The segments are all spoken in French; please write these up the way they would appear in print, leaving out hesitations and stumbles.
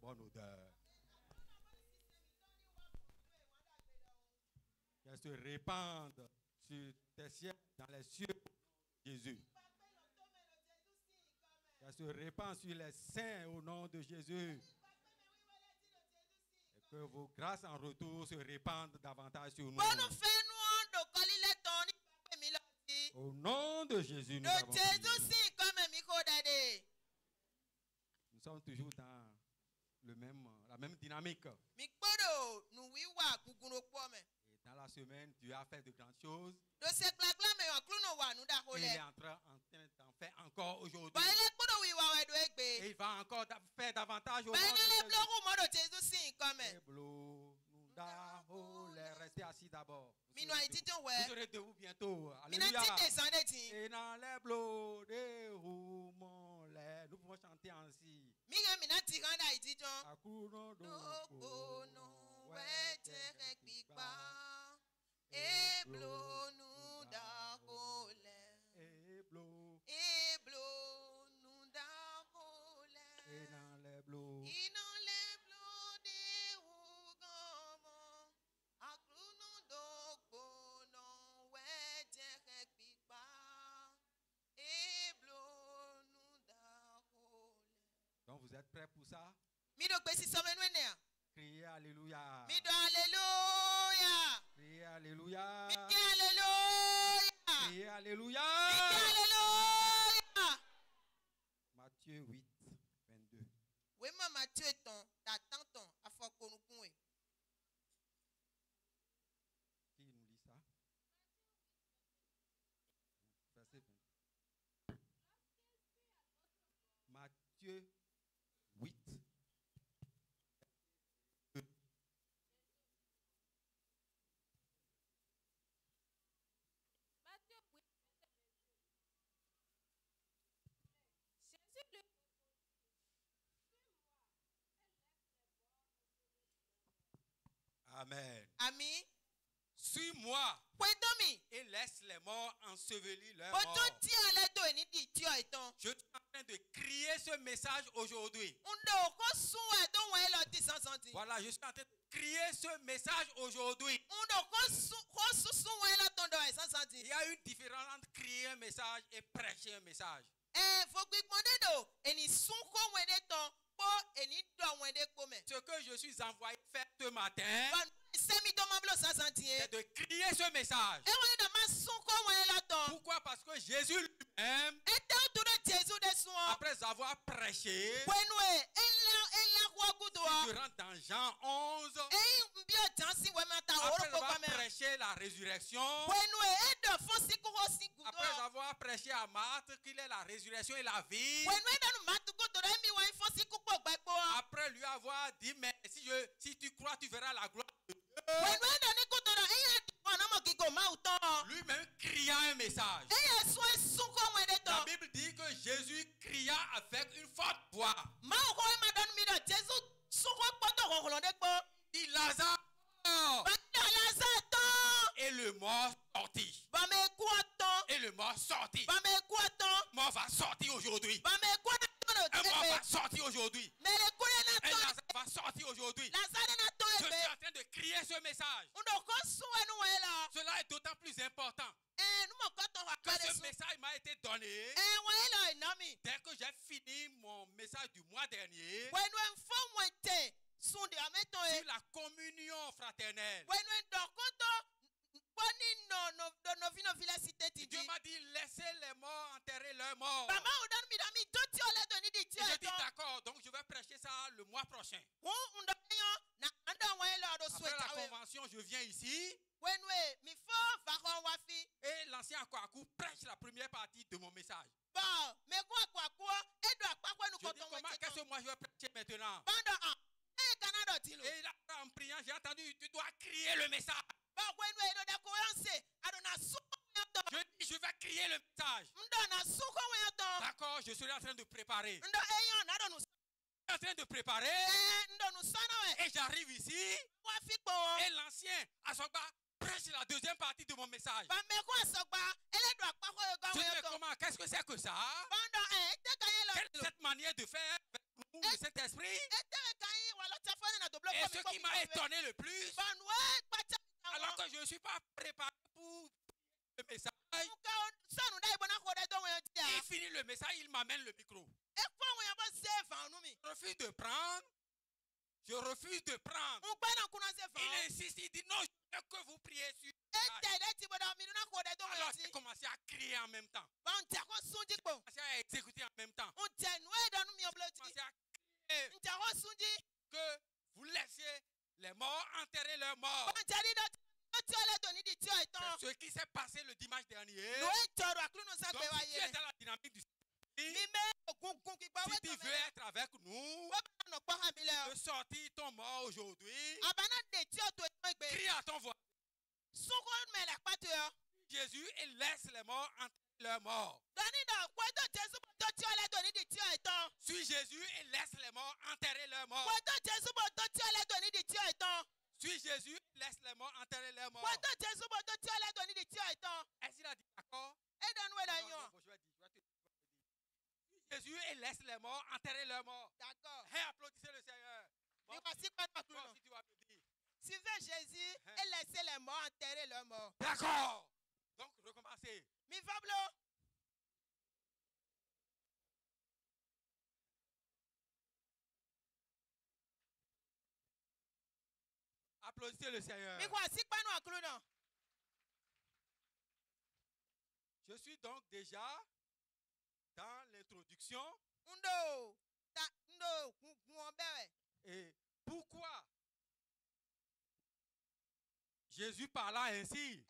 bonne odeur. Qu'elle se répande sur tes cieux, dans les cieux, Jésus. Qu'elle se répand sur les saints au nom de Jésus. Et que vos grâces en retour se répandent davantage sur nous. Au nom de Jésus, nous avons prié. Nous sommes toujours dans la même dynamique. Et dans la semaine, Dieu a fait de grandes choses. Et il est en train d'en faire encore aujourd'hui. Et il va encore faire davantage au nom de Jésus. Restez assis d'abord. Vous serez debout bientôt. Alléluia. Et dans les blots de nous pouvons chanter ainsi. Donc vous êtes prêts pour ça? Criez alléluia. Criez alléluia. Criez alléluia. Matthieu 8, 22. Qui nous lit ça? Verset 20. Matthieu 8. Amen. Ami. Suis-moi et laisse les morts ensevelir leurs morts. Je suis en train de crier ce message aujourd'hui. Voilà, je suis en train de crier ce message aujourd'hui. Il y a une différence entre crier un message et prêcher un message. Ce que je suis envoyé faire ce matin, c'est de crier ce message. Pourquoi? Parce que Jésus lui-même, après avoir prêché, si tu rentres dans Jean 11, après avoir prêché la résurrection, après avoir prêché à Marthe qu'il est la résurrection et la vie, après lui avoir dit, mais si tu crois, tu verras la gloire de Dieu, lui-même cria un message. La Bible dit que Jésus cria avec une forte voix. Il Lazare, et le mort sortit. Et le mort sortit. Le mort va sortir aujourd'hui. Un mort va sortir aujourd'hui. Un Lazare va sortir aujourd'hui. Je suis en train de crier ce message. Cela est d'autant plus important que ce message m'a été donné dès que j'ai fini mon message du mois dernier sur la communion fraternelle. Dieu m'a dit, laissez les morts enterrer leurs morts. Je dis d'accord, donc je vais prêcher ça le mois prochain. Après la convention, je viens ici. Et l'ancien Akwaku prêche la première partie de mon message. Je dis comment, qu'est-ce que moi je vais prêcher maintenant? Et là, en priant, j'ai entendu, tu dois crier le message. Je dis, je vais crier le message. D'accord, je suis en train de préparer. En train de préparer. Et j'arrive ici. Et l'ancien Asogba prêche la deuxième partie de mon message. Je dis, mais comment, qu'est-ce que c'est que ça? Quelle est cette manière de faire avec nous, le Saint-Esprit? Et ce qui m'a étonné le plus, alors que je ne suis pas préparé pour le message, il finit le message, il m'amène le micro. Je refuse de prendre. Je refuse de prendre. Il insiste, il dit non, je veux que vous priez sur. Alors j'ai commencé à crier en même temps. J'ai commencé à exécuter en même temps. J'ai commencé à crier que vous laissiez les morts enterrer leurs morts. C'est ce qui s'est passé le dimanche dernier. Donc si tu es dans la dynamique du si tu veux être avec nous, de sortir ton mort aujourd'hui, crie à ton voisin. Jésus, il laisse les morts enterrer leurs morts. Suis Jésus, il laisse les morts enterrer leurs morts. Suis Jésus, il laisse les morts enterrer leurs morts. Est-ce qu'il a dit d'accord? Non, je vais dire. Jésus, il laisse les morts enterrer leurs morts. D'accord. Hey, applaudissez le Seigneur. Bon, si tu vas applaudir. Suivez Jésus et laissez les morts enterrer leurs morts. D'accord. Donc, recommencez. Mi Fablo. Applaudissez le Seigneur. Je suis donc déjà dans l'introduction. Et pourquoi Jésus parla ainsi?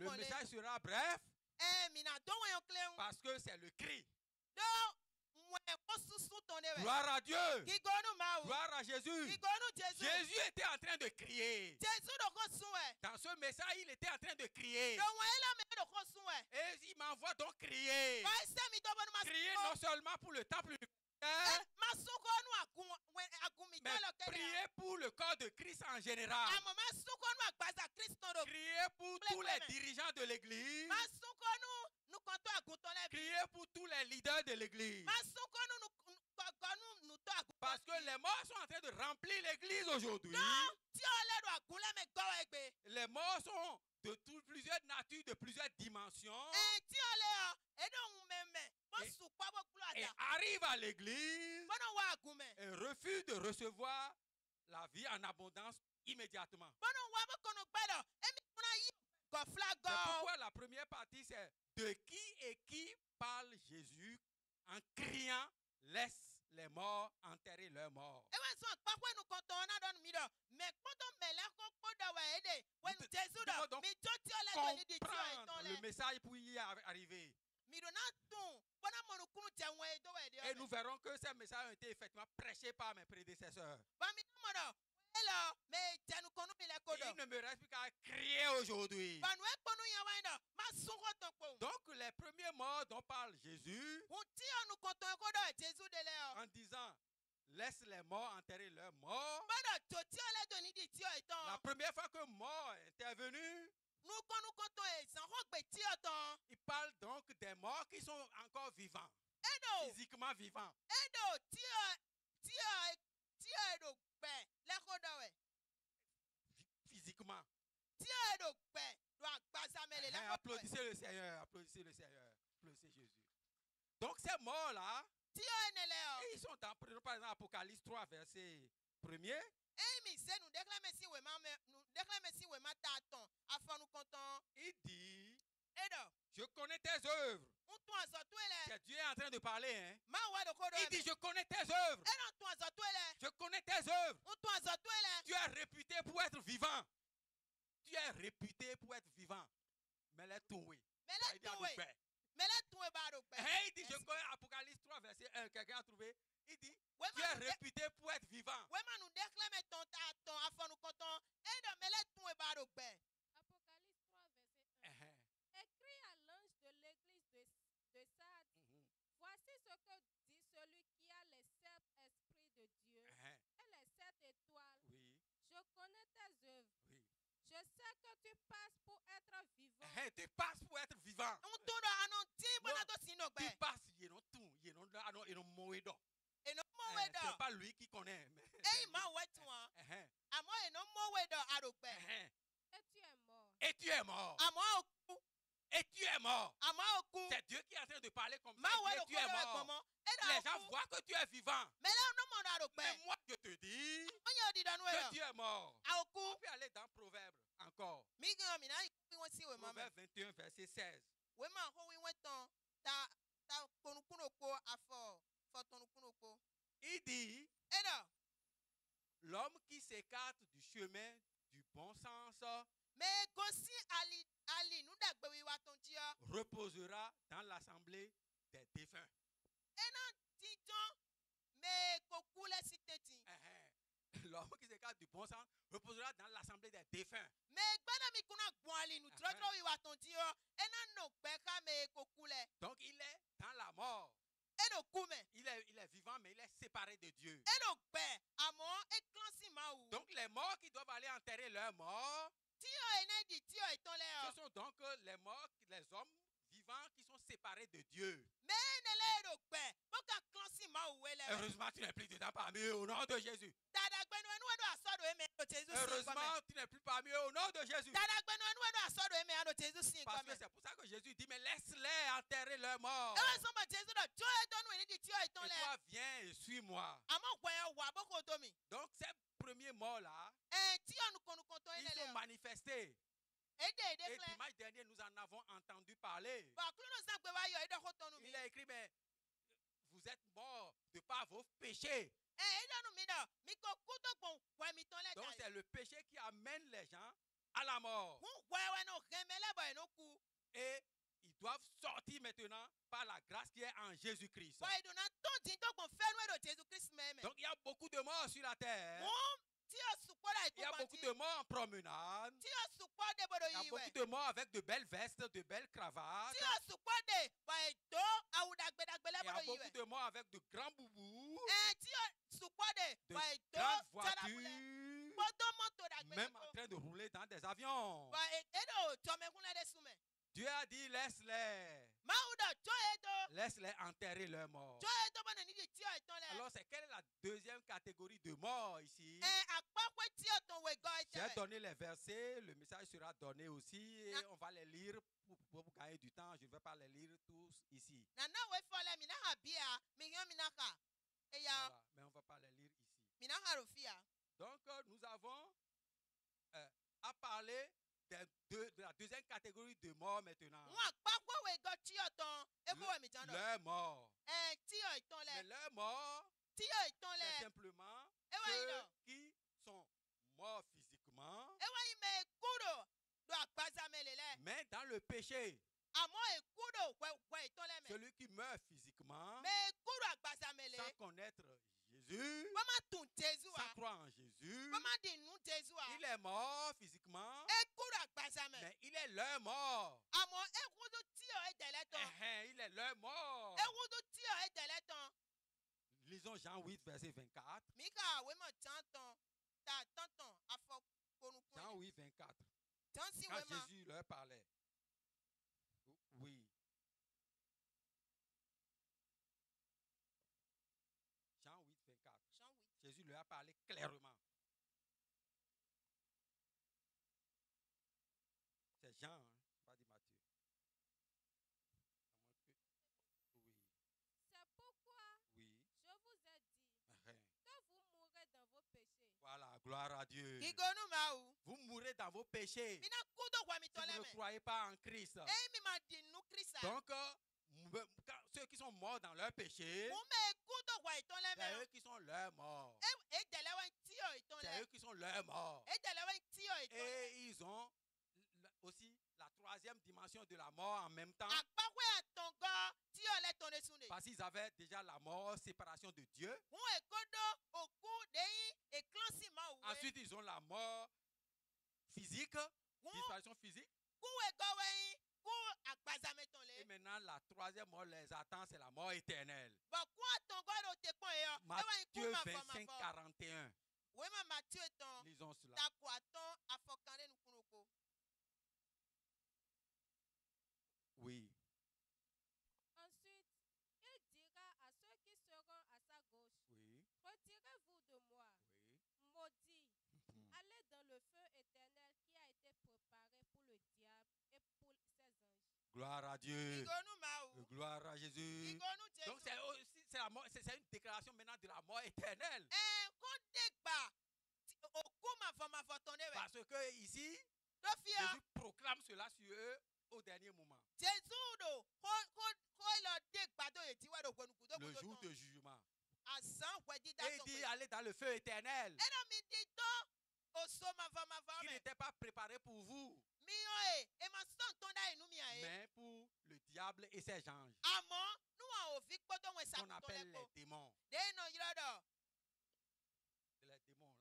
Le message sera bref parce que c'est le cri. Gloire à Dieu. Gloire à Jésus. Jésus était en train de crier. Dans ce message, il était en train de crier. Et il m'envoie donc crier. Crier non seulement pour le temple, mais prier pour le corps de Christ en général. Crier pour tous les dirigeants de l'église. Crier pour tous les leaders de l'église. Parce que les morts sont en train de remplir l'église aujourd'hui. Les morts sont de plusieurs natures, de plusieurs dimensions. Et arrivent à l'église et refusent de recevoir la vie en abondance immédiatement. C'est pourquoi la première partie, c'est de qui et qui parle Jésus en criant, laisse les morts enterrer leurs morts. Donc, comprendre le message pour y arriver. Et nous verrons que ces messages ont été effectivement prêchés par mes prédécesseurs. Il ne me reste plus qu'à crier aujourd'hui. Donc les premiers mots dont parle Jésus, en disant laisse les morts enterrer leurs morts. La première fois que mort est intervenu, il parle donc des morts qui sont encore vivants, physiquement vivants. Physiquement. Applaudissez le Seigneur, applaudissez le Seigneur, applaudissez Jésus. Donc ces morts-là, ils sont dans, par exemple, Apocalypse 3, verset 1er. Il dit, je connais tes œuvres. C'est Dieu est en train de parler. Hein? Il dit, je connais tes œuvres. Je connais tes œuvres. Tu es réputé pour être vivant. Tu es réputé pour être vivant. Mais les toués. Il dit, je connais Apocalypse 3, verset 1. Quelqu'un a trouvé? Il dit, tu es réputé pour être vivant. Apocalypse 3, verset 1. Écrit à l'ange de l'église de Sardes, voici ce que dit celui qui a les 7 esprits de Dieu et les 7 étoiles. Oui. Je connais tes œuvres. Oui. Je sais que tu passes pour être vivant. Tu passes pour être vivant. Tu passes, c'est pas lui qui connaît. Mais Eyi ma we tu an. Amo e no mo we do arogbe. Et tu es mort. Et tu es mort. Amo oku. Et tu es mort. Amo oku. C'est Dieu qui est en train de parler comme Ma ça. we Et do tu es ko mort. Les gens voient que tu es vivant. Mais là no mo do arogbe. Mais moi, je te dis Onye di donu we que tu es mort. a oku. On peut aller dans Proverbe encore. Mi gan mi na wi won si we ma. Proverbe 21, verset 16. We ma ho wi won tan ta tonukunoko afo fo tonukunoko. Il dit, Edo. l'homme qui s'écarte du chemin du bon sens Mais gosi ali nous dagbe wi wa ton ti o. reposera dans l'assemblée des défunts. Ena titan me kokule siteti. L'homme qui s'écarte du bon sens reposera dans l'assemblée des défunts. Mais gbada mi kuna gbon ali nu trotro wi wa ton ti o. Ena no gbe ka me kokule. Donc il est dans la mort. Edo kume. Il est vivant, mais il est séparé de Dieu. Edo gbe amo e clansi ma ou. Donc les morts qui doivent aller enterrer leurs morts, Ti o ena di ti o iton le ce o. sont donc les morts, les hommes vivants qui sont séparés de Dieu. Me ne le edo gbe. Boka clansi ma ou we le. Heureusement, tu n'es plus dedans parmi eux au nom de Jésus. Dada gbe no enu edo asodo e me do Jesu sin Heureusement, tu n'es plus parmi eux au nom de Jésus. Dada gbe no enu edo asodo e me do Jesu sin Parce que c'est pour ça que Jésus dit, mais laisse-les enterrer leurs morts. Ewe so ma Jesu do jo e donu eni di ti o iton Et le. toi, viens et suis-moi. Amo gwe wa boko to mi. Donc, ces premiers morts-là, Ti onu konu kon to ils ene sont le. manifestés. Ede Et kle. dimanche dernier, nous en avons entendu parler. Ba klo no zagbe wa yo edo ko tonu mi. Il a écrit, mais vous êtes morts de par vos péchés. Edo nu mi do. Mi ko ku to gbon gwe mi ton le Donc, ta. c'est le péché qui amène les gens à la mort. Hu gwe we no remele bo eno ku. Et ils doivent sortir maintenant par la grâce qui est en Jésus-Christ. Bo edo na ton din to gbon fe nu edo Jesu Christ me me. Donc, il y a beaucoup de morts sur la terre. Ti o supo la Il y a iku beaucoup de morts en promenade. Ti o supo de bodo Il y a yi we. beaucoup de morts avec de belles vestes, de belles cravates. Ti o supo de bo edo awudagbe dagbe le Il y a bodo yi beaucoup we. de morts avec de grands boubous, Ti o supo de de bo edo grandes tarabule. voitures, Bodo moto dagbe même le en ko. train de rouler dans des avions. Bo edo tomekun le de sume. Dieu a dit, laisse-les. Maudo jo edo. Laisse-les enterrer leurs morts. Jo edo bana ni di ti o iton le. Alors, c'est quelle est la deuxième catégorie de morts ici? Akpakwe ti o ton we go J'ai ite. donné les versets, le message sera donné aussi et on va les lire pour gagner du temps. Je ne vais pas les lire tous ici. Na na we fole mi na ha bia, mi yan mi na ka. E ya Voilà, mais on ne va pas les lire ici. mi na ha rofia. Donc, nous avons à parler de la deuxième catégorie de morts maintenant. Won akpakwe we go ti o ton. E ko we mi tan do. Leurs morts. Ti o iton Mais le. leurs morts, Ti o iton c'est le. simplement E wa ceux ino. qui sont morts physiquement, E wa ime kudo do agbaza melele. mais dans le péché. Amo e kudo we iton le me. Celui qui meurt physiquement, Me kudo agbaza mele. sans connaître Jésus, Mama tun Jesu sans a. croire en Jésus, Mama di nu Jesu a. il est mort physiquement, E kudo agbaza me. mais il est leur mort. Amo e kudo ti o e dele ton. Il est leur mort. E kudo ti o e dele ton. Lisons Jean 8, verset 24. Mika we mo tanton. Ta tanton afọ konukun. Jean 8, 24. Tansi Quand we ma. Jésus leur parlait. Oui. Jean 8, 24. Jean 8. Jésus leur a parlé clairement. C'est Jean, hein? Pas dit Matthieu. À moins que- Oui, C'est pourquoi oui. je vous ai dit que vous mourrez dans vos péchés. Voilà, gloire à Dieu. Kigonu ma u. Vous mourrez dans vos péchés. Mina kudo wa mi Si ton vous le ne me. croyez pas en Christ. E mi ma di nu Krista. Donc, ceux qui sont morts dans leur péché, Mo me kudo wa iton le c'est eux me. qui sont leurs morts. E dele wa ti o iton C'est le. eux qui sont leurs morts. E dele wa ti o iton le. Et ils ont aussi la troisième dimension de la mort en même temps. Akpakwe atongo ti o le ton de sunde. Parce qu'ils avaient déjà la mort, séparation de Dieu. Won e kodo oku deyin e clansi ma u. Ensuite, ils ont la mort physique, disparition physique. Ku e go weyin ku agbaza me ton Et le. maintenant, la troisième mort les attend, c'est la mort éternelle. Bo ku atongo ro te pon e yo. E wa ku Matthieu ma fo 25, ma fo. 41. We ma Matthieu ton. Lisons cela. Ta ku aton afokande nu kunoko. Oui. Ensuite, il dira à ceux qui seront à sa gauche, Oui. retirez-vous de moi, Oui. maudit. Allez dans le feu éternel qui a été préparé pour le diable et pour ses anges. Gloire à Dieu. Igonu mau. Gloire à Jésus. Igonu Jésus. Donc c'est aussi c'est une déclaration maintenant de la mort éternelle. Kodegba. Okuma fama fotonde we. Parce que ici, Dofia. Jésus proclame cela sur eux au dernier moment. Jésus do. Ko lo degba do eti wa do kwenu kudo. Le jour de jugement. Asan kwedi da Et il dit allez dans le feu éternel. Era mi di to. Osoma fama fama. Qui n'était pas préparé pour vous, Mioe. E ma son tonda enu mia e. mais pour le diable et ses anges. Amo. Nou a ofi kpoto we sa Qu'on appelle les démons. De no yrodo. C'est les démons là.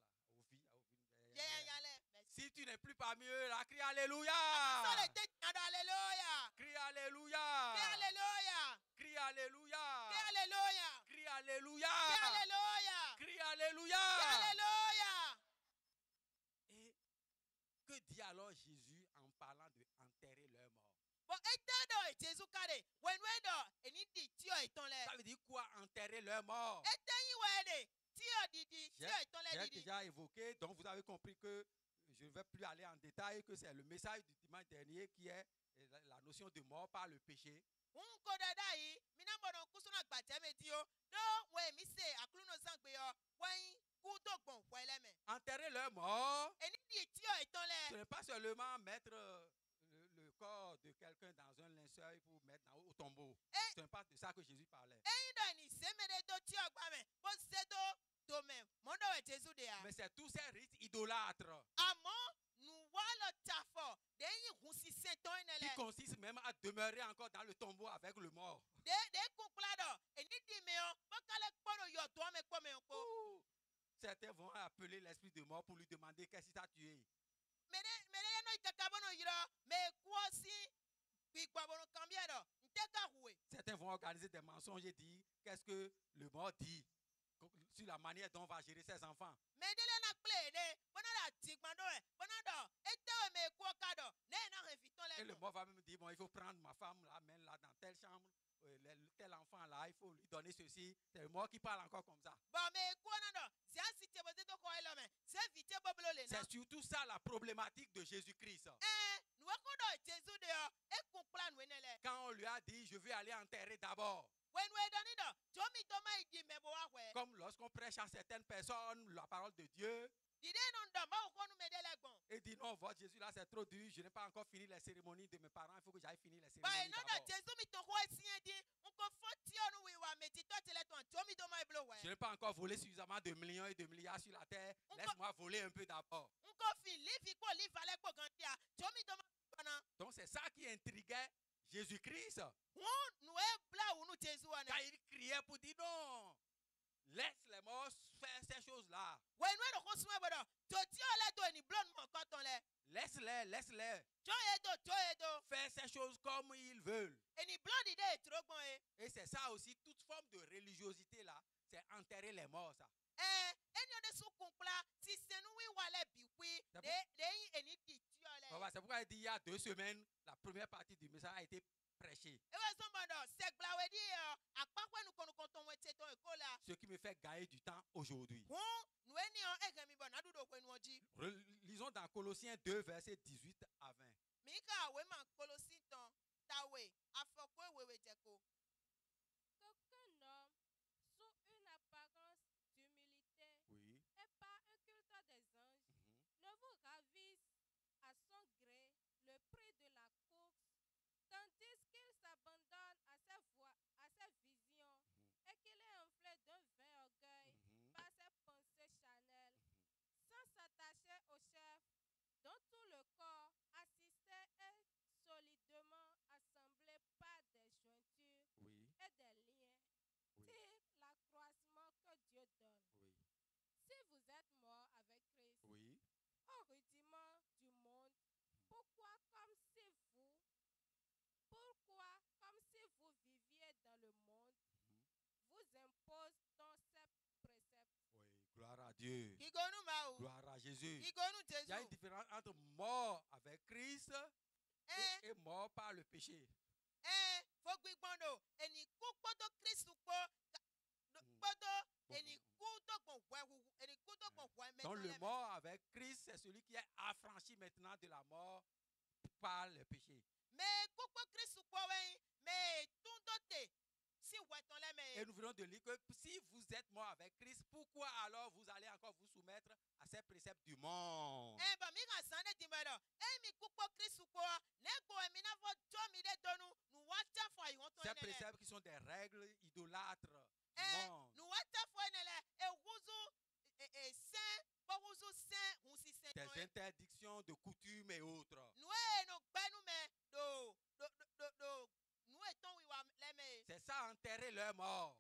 Yale. Si tu n'es plus parmi eux, là, crie Alléluia. Alléluia. Crie Alléluia. Alléluia. Crie Alléluia. Alléluia. Crie Alléluia. Alléluia. Crie Alléluia. Alléluia. Et que dit alors Jésus en parlant de enterrer leur mort? Bon, etedo Jésus kare. Wenwedo eni di tio etonle. Ça veut dire quoi enterrer leur mort? Eteyi wede. Tio didi, tio etonle J'ai didi. déjà évoqué, donc vous avez compris que je ne vais plus aller en détail, que c'est le message du dimanche dernier qui est la notion de mort par le péché. Unko dada yi, mina bono kusuna gbateme tio. Do we mi se akluno sangbe yo. Wen ku to gbon weleme. Enterrer leur mort, Eni di tio ce etonle. n'est pas seulement mettre le corps de quelqu'un dans un linceul pour mettre au tombeau. Ce n'est pas de ça que Jésus parlait. Eyido ni semede do tio gbame. Bo se do domaine. Mondo we Jésus de ya. Mais c'est tous ces rites idolâtres Àmọ́ nous walo tafo deyin hunsi seton qui enele. consistent même à demeurer encore dans le tombeau avec le mort. De kunkulado eni di me o bokale kporo yo to me kpo me ko. Ouh. Certains vont appeler l'esprit de mort pour lui demander qu'est-ce qui t'a tué. Mere no itakabono yiro me kuosi gbigbabono kambia do nteka huwe. Certains vont organiser des mensonges et dire qu'est-ce que le mort dit sur la manière dont on va gérer ses enfants. Me dele na kple de bonada tigbando e bonado etewe me kuokado ne na refiton Et le. le mort va même dire, bon, il faut prendre ma femme là, même là, dans telle chambre, tel enfant là, il faut lui donner ceci. C'est le mort qui parle encore comme ça. Ba me kuonado zia site boze to ko elome. Se vite boblo le na. C'est surtout ça la problématique de Jésus-Christ. Nous avons Jésus de et qu'on plan wenele. Quand on lui a dit, je vais aller enterrer d'abord. When we done it, Jomi Toma idi mebo ahwe. Comme lorsqu'on prêche à certaines personnes la parole de Dieu, Dide non da ma okonu medele gbon. et dit non, votre Jésus là c'est trop dur, je n'ai pas encore fini les cérémonies de mes parents, il faut que j'aille finir les Ba cérémonies no da d'abord. Jésus mi to ko esien di, unko foti onu wi wa meti to tele ton Jomi Toma iblo we. Je n'ai pas encore volé suffisamment de millions et de milliards sur la terre, laisse-moi voler un peu d'abord. Unko fi live ko live ale ko gandia. Jomi Toma bana. Donc c'est ça qui intriguait Jésus-Christ. Nous e bla unu Jésus ane. Quand il criait pour dire non, laisse les morts faire ces choses-là. When we no ko suwe bodo, to ti ole to ni blon mo ko ton le. Laisse-les, laisse-les Jo edo. faire ces choses comme ils veulent. Eni blon di de trogbon e. Et c'est ça aussi, toute forme de religiosité là, c'est enterrer les morts ça. Eni ode su kunkla si senu wi wale biwi C'est de yin eni di ti ole. Voilà, c'est pourquoi il dit il y a 2 semaines, la première partie du message a été prêchée. Ewe sombodo segla we di akpakwe nu konu konton we teton e kola. Ce qui me fait gagner du temps aujourd'hui. Nu eni egemi bon adudo kwe nu oji. Lisons dans Colossiens 2, versets 18 à 20. Mika we man Colossiens ton tawe afokwe wewe jeko. Qu'aucun homme, sous une apparence d'humilité Oui. et par un culte des anges, ne vous ravisse à son gré le prix de la course, tandis qu'il s'abandonne à ses visions et qu'il est enflé d'un vain orgueil par ses pensées charnelles, sans s'attacher au chef, dont tout le corps, assisté et solidement assemblé par des jointures Oui. et des liens, Oui. tire l'accroissement que Dieu donne. Oui. Si vous êtes mort avec Christ, Oui. au rudiment du monde, pourquoi, comme si vous viviez dans le monde, vous impose donc ces préceptes? Oui. Gloire à Dieu. Kigonu mau. Gloire à Jésus. Kigonu Il y a une Jésus. différence entre mort avec Christ et mort par le péché. Fogbi gbondo eni ku kpoto Kristu po kpoto eni ku Donc le mort avec Christ, c'est celui qui est affranchi maintenant de la mort par le péché. Et nous venons de lire que si vous êtes mort avec Christ, pourquoi alors vous allez encore vous soumettre à ces préceptes du monde? Ces préceptes qui sont des règles idolâtres du monde. Des interdictions de coutumes et autres. C'est ça, enterrer leur mort.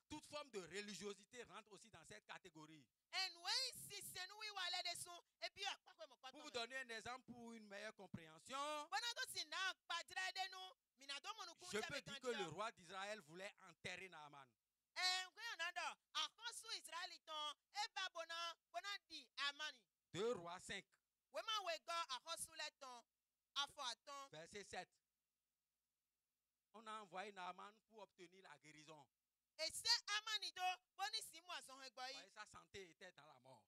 Toute forme de religiosité rentre aussi dans cette catégorie. Pour vous donner un exemple pour une meilleure compréhension, je peux dire que le roi d'Israël voulait enterrer Naaman. 2 Rois 5. Verset 7. On a envoyé Naaman pour obtenir la guérison. Voyez, sa santé était dans la mort.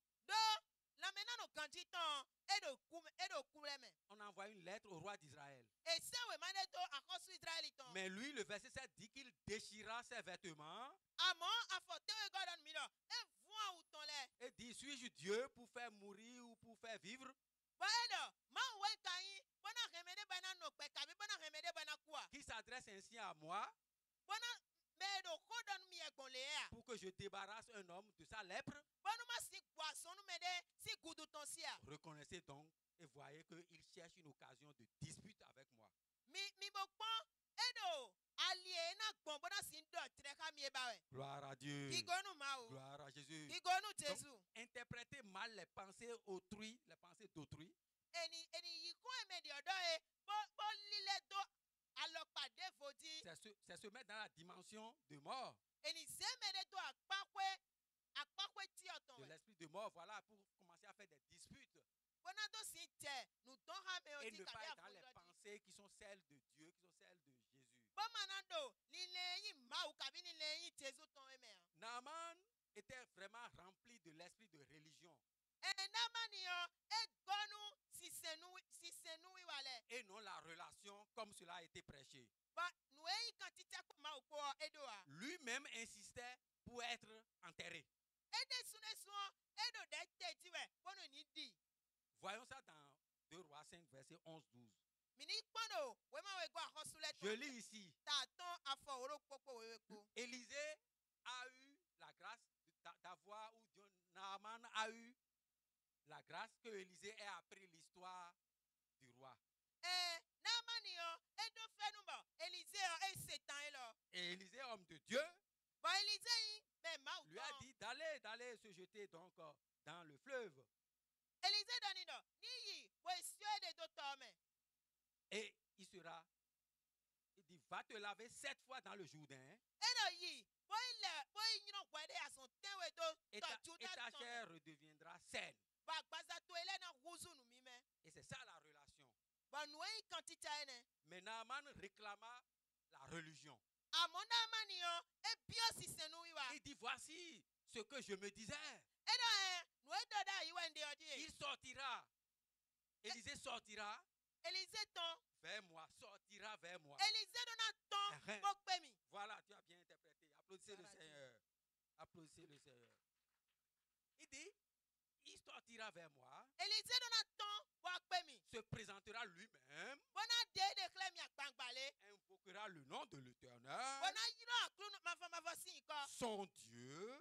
On a envoyé une lettre au roi d'Israël. Mais lui, le verset 7 dit qu'il déchira ses vêtements. Et dit, suis-je Dieu pour faire mourir ou pour faire vivre? Qui s'adresse ainsi à moi pour que je débarrasse un homme de sa lèpre? Reconnaissez donc et voyez qu'il cherche une occasion de dispute avec moi. Gloire à Dieu. Gloire à Jésus. Donc, interpréter mal les pensées autrui, les pensées d'autrui. C'est se mettre dans la dimension de mort. De l'esprit de mort, voilà, pour commencer à faire des disputes. Et ne pas être dans les pensées qui sont celles de Dieu, qui sont celles de Jésus. Naaman était vraiment rempli de l'esprit de religion. Et non la relation comme cela a été prêché. Lui-même insistait pour être enterré. Voyons ça dans 2 Rois 5, verset 11-12. Je lis ici. Élisée a eu la grâce d'avoir, ou Naaman a eu la grâce que Élisée ait appris l'histoire du roi. Et Élisée, homme de Dieu, lui a dit d'aller se jeter donc dans le fleuve. Et il dit, va te laver 7 fois dans le Jourdain. Et ta chair redeviendra saine. Et c'est ça la relation. Mais Naaman réclama la religion. Il dit, voici ce que je me disais. Il sortira. Élisée sortira vers moi. Sortira vers moi. Voilà, tu as bien interprété. Applaudissez le Seigneur. Applaudissez le Seigneur. Il dit, il sortira vers moi, se présentera lui-même, invoquera le nom de l'Éternel, son Dieu,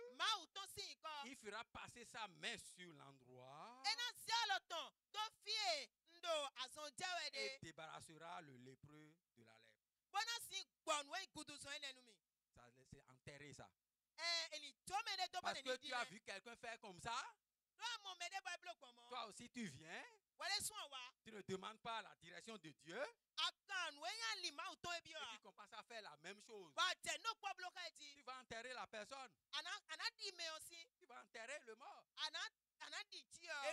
il fera passer sa main sur l'endroit et débarrassera le lépreux de la lèpre. Ça, c'est enterrer ça. Parce que tu as vu quelqu'un faire comme ça, toi aussi tu viens, tu ne demandes pas la direction de Dieu, et tu commences à faire la même chose. Tu vas enterrer la personne. Tu vas enterrer le mort.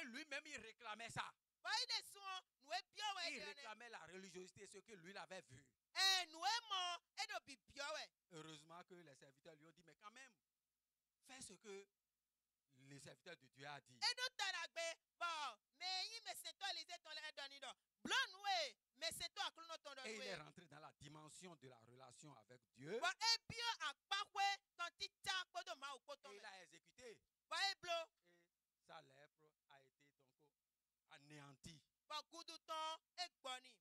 Et lui-même il réclamait ça. Il réclamait la religiosité, ce que lui l'avait vu. Heureusement que les serviteurs lui ont dit, mais ce que les serviteurs de Dieu a dit. Et il est rentré dans la dimension de la relation avec Dieu. Et il a exécuté. Et sa lèpre a été donc anéantie.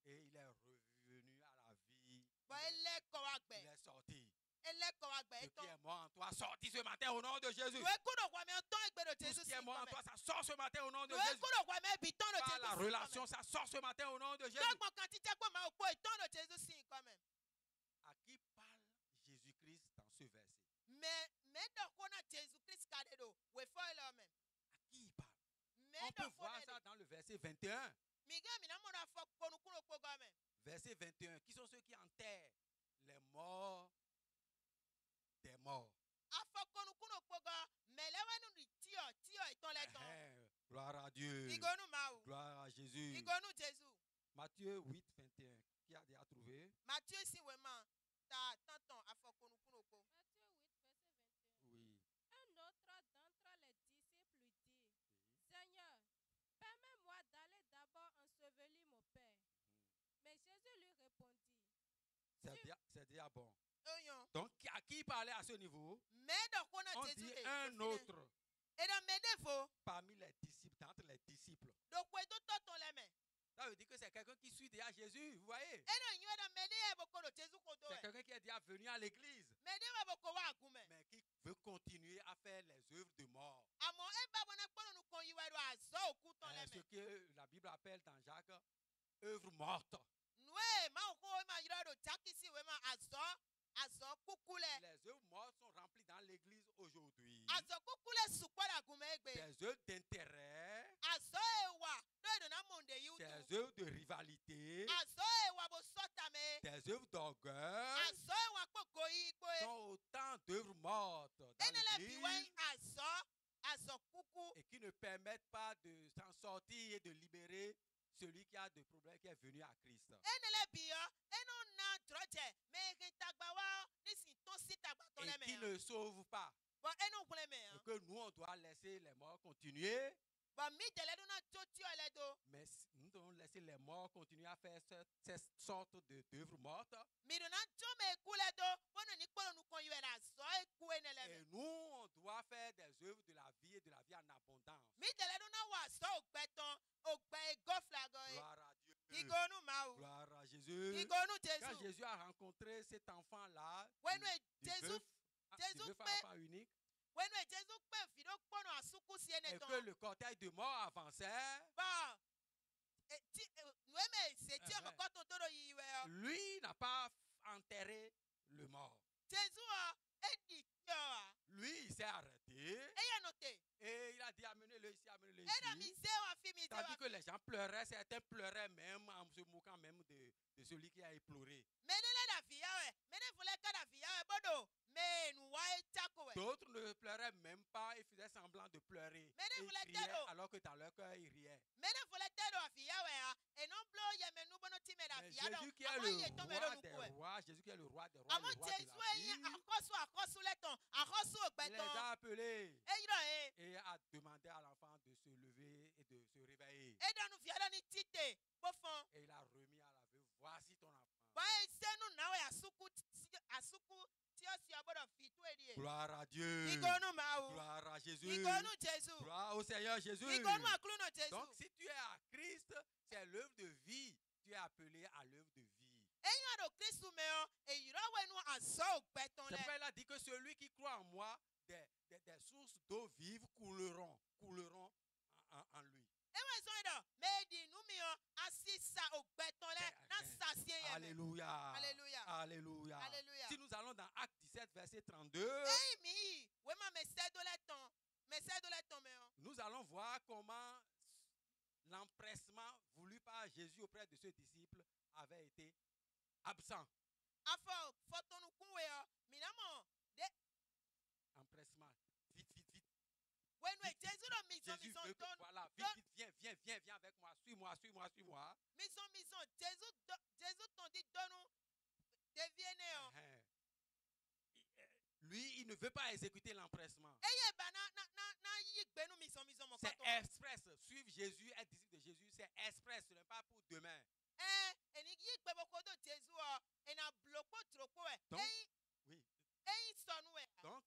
Et il est revenu à la vie. Il est sorti. Ce qui est mort en toi, sorti ce matin au nom de Jésus. Tout ce qui est mort en toi, ça sort ce matin au nom de Jésus. Par la relation, ça sort ce matin au nom de Jésus. À qui parle Jésus-Christ dans ce verset? À qui il parle? On peut voir ça dans le verset 21. Verset 21. Qui sont ceux qui enterrent les morts des morts? Gloire à Dieu. Gloire à Jésus. Matthieu 8, 21. Qui a déjà trouvé? Matthieu 8, verset 21. Oui. Un autre d'entre les disciples lui dit, Seigneur, permets-moi d'aller d'abord ensevelir mon père. Mais Jésus lui répondit. C'est déjà bon. Donc, à qui il parlait à ce niveau? On dit un autre. Parmi les disciples, d'entre les disciples. Ça veut dire que c'est quelqu'un qui suit déjà Jésus, vous voyez? C'est quelqu'un qui est déjà venu à l'église, mais qui veut continuer à faire les œuvres de mort. Ce que la Bible appelle dans Jacques, œuvre morte. Les œuvres mortes sont remplies dans l'église aujourd'hui. Des œuvres d'intérêt, des œuvres de rivalité, des œuvres d'orgueil sont autant d'œuvres mortes dans l'église et qui ne permettent pas de s'en sortir et de libérer celui qui a des problèmes, qui est venu à Christ. Et qui ne sauve pas. Et que nous, on doit laisser les morts continuer. Mais nous devons laisser les morts continuer à faire cette sorte d'œuvre morte. Et nous, on doit faire des œuvres de la vie et de la vie en abondance. Gloire à Dieu. Gloire à Jésus. Quand Jésus a rencontré cet enfant-là, du veuf à enfant unique, et que le cortège de mort avançait, lui n'a pas enterré le mort. Lui, il s'est arrêté et il a dit amenez-le ici, amenez-le ici. Tandis que les gens pleuraient, certains pleuraient même en se moquant même de celui qui a éploré. D'autres ne pleuraient même pas et faisaient semblant de pleurer. Et ils criaient alors que dans leur cœur, ils riaient. Mais Jésus qui est le roi des rois, Jésus qui est le roi des rois, le roi de la vie, il les a appelés et a demandé à l'enfant de se lever et de se réveiller. Et il a remis à la veuve, voici ton enfant. Gloire à Dieu. Gloire à Jésus. Gloire au Seigneur Jésus. Donc si tu es à Christ, c'est l'œuvre de vie. Tu es appelé à l'œuvre de vie. C'est pourquoi il a dit que celui qui croit en moi, des sources d'eau vive couleront en lui. Alléluia. Alléluia. Alléluia. Alléluia. Si nous allons dans Acte 17, verset 32, nous allons voir comment l'empressement voulu par Jésus auprès de ses disciples avait été absent. Empressement. Vite, vite, vite. Jésus veut que, voilà, vite, vite, viens avec moi, suis-moi. Lui, il ne veut pas exécuter l'empressement. eye ba na yi gbe nu mi mo C'est koto express. Suivre Jésus, être disciple de Jésus, c'est express. Ce n'est pas pour demain. eni yi gbe bo kodo Jesu o ena bloko troko e Donc, oui. eyin sonu e Donc,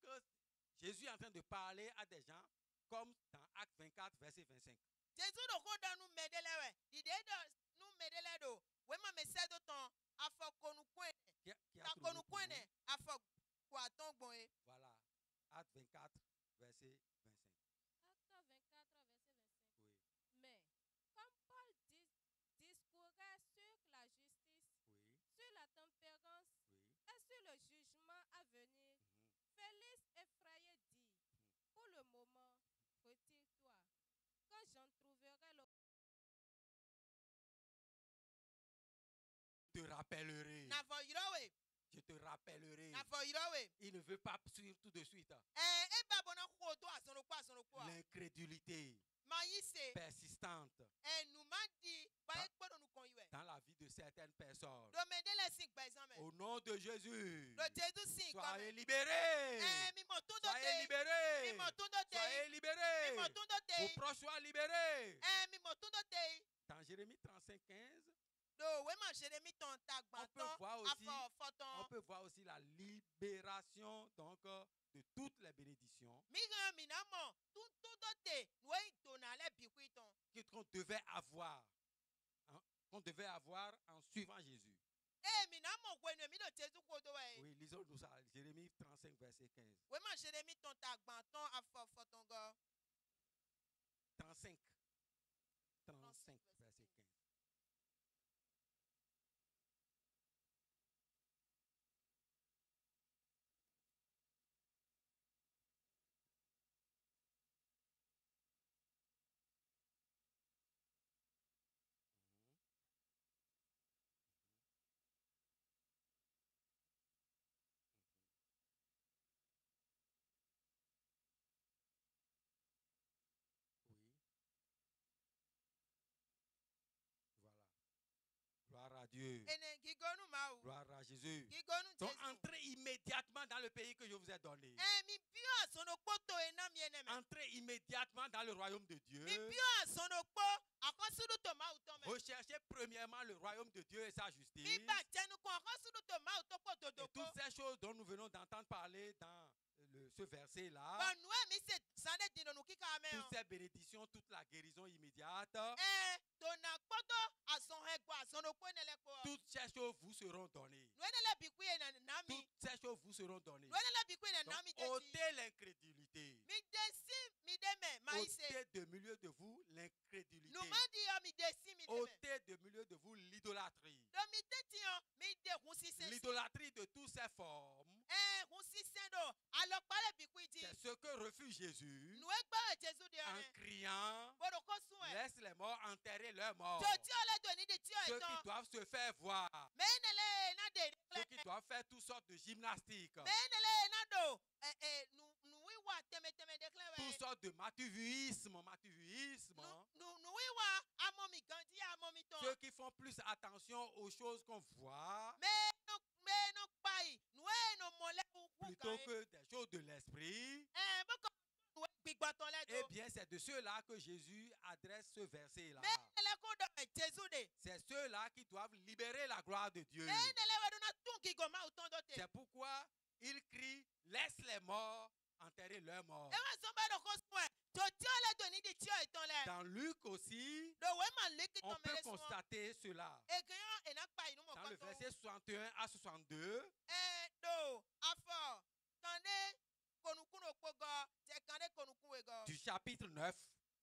Jésus est en train de parler à des gens comme dans Acte 24, verset 25. Jesu do ko da nu medele we dide do nu medele do we ma me se do ton afọ konukun e Qui a ta trouvé pour konukun nous? e afọ kwa ton gbon e Voilà. Acte 24, verset 25. Acte 24, verset 25. Oui. Mais, comme Paul discourait sur la justice, Oui. sur la tempérance Oui. et sur le jugement à venir, Mhm. Félix effrayé dit, pour le moment, retire-toi, quand j'en trouverai le... Je te rappellerai. na fọ yiro we Je te rappellerai. na fọ yiro we Il ne veut pas suivre tout de suite. e ba bo na ko to asonokpo a L'incrédulité ma yi se persistante enu ma di ba e gbodo nu kan yiwe dans la vie de certaines personnes. do medele sin gba examen Au nom de Jésus, do Jesu sin soyez kame libérés. mi mo tun do Soyez te libérés. mi mo tun do te Soyez mi libérés. mo tun do te Vos proches soient libérés. mi mo tun do te Dans Jérémie 35, 15, do we ma ṣe mi tan ta gba on peut tan voir aussi, afọ on fọtan peut voir aussi la libération donc, de toutes les bénédictions mi gan mi na mo tun do te we to na le bi ku itan qu'on devait avoir. Hein, qu'on devait avoir en suivant Jésus. mi na mo we nu mi do Jesu ko do we Oui, lisons-nous ça. Jérémie 35, verset 15. we ma ṣe mi tan ta gba tan afọ fọtan gan 35. 35, verset 15. Mhm. Oui. Voilà. Gloire à Dieu. ene gigonu ma o Gloire à Jésus. gigonu Donc, Jesu entrez immédiatement dans le pays que je vous ai donné. mi bio asonokpo to ena mi ene me Entrez immédiatement dans le royaume de Dieu. mi bio asonokpo akọsudu to ma uto me Recherchez premièrement le royaume de Dieu et sa justice. mi ba jẹnu kan akọsudu to ma uto po Et dodo ko toutes ces choses dont nous venons d'entendre parler dans ce verset-là, bọnu mi se sande dinonu kika me toutes o ces bénédictions, toute la guérison immédiate, to na kpoto ason egbo asonokpo enele ko toutes ces choses vous seront données. nu enele bi ku ena na mi Toutes ces choses vous seront données. nu enele bi ku ena Donc, na mi jesi ôtez l'incrédulité. mi desi mi de me ma yi se Ôtez de milieu de vous l'incrédulité. nu ma di yo mi desi mi de me Ôtez de milieu de vous l'idolâtrie. do mi teti yo mi de hun sise si L'idolâtrie de toutes ses formes, hun sise do alọkpale bi ku iji c'est ce que refuse Jésus nu egbe Jesu de en ọrẹ criant, gbọdọ ko sun ẹ laisse les morts enterrer leurs morts. to tí o le do ni di tí o Ceux qui ìtàn doivent se faire voir, mẹ́nẹ̀lẹ́ na de ceux qui doivent faire toutes sortes de gymnastiques, mẹ́nẹ̀lẹ́ na do nu wíwà tẹmẹtẹmẹ dekilẹ toutes wẹ sortes de matuvisme, nu wíwà amọ̀mí gan tí amọ̀mí tán ceux qui font plus attention aux choses qu'on voit mẹ́nu kpayi nu ẹnu mọ̀lẹ́ kúkú plutôt kan que des choses de l'esprit. bọ́kọ̀ nu gbígbọ́ tán Eh lẹ́dọ̀ bien, c'est de ceux-là que Jésus adresse ce verset-là. mẹ́nẹ̀lẹ́ kó dọ̀ Jésù de C'est ceux-là qui doivent libérer la gloire de Dieu. mẹ́nẹ̀lẹ́ wẹ̀ duna tún kíkọ́ máa tán dọ̀ tẹ̀ C'est pourquoi il crie, laisse les morts enterrer leurs morts. ẹ wá sọ bẹ́ẹ̀ dọ̀ kó sun ẹ̀ tó tí o le do ni di tí o ìtàn lẹ Dans Luc aussi, do wẹ́ mà lékì on tán peut mẹ́lẹ́ sun constater cela. ègéyàn ẹ̀nà pa inú mọ̀ Dans le kọ́tọ́. verset 61 à 62, Do afọ kande konukun okpogo tẹ kande konukun wego du chapitre 9,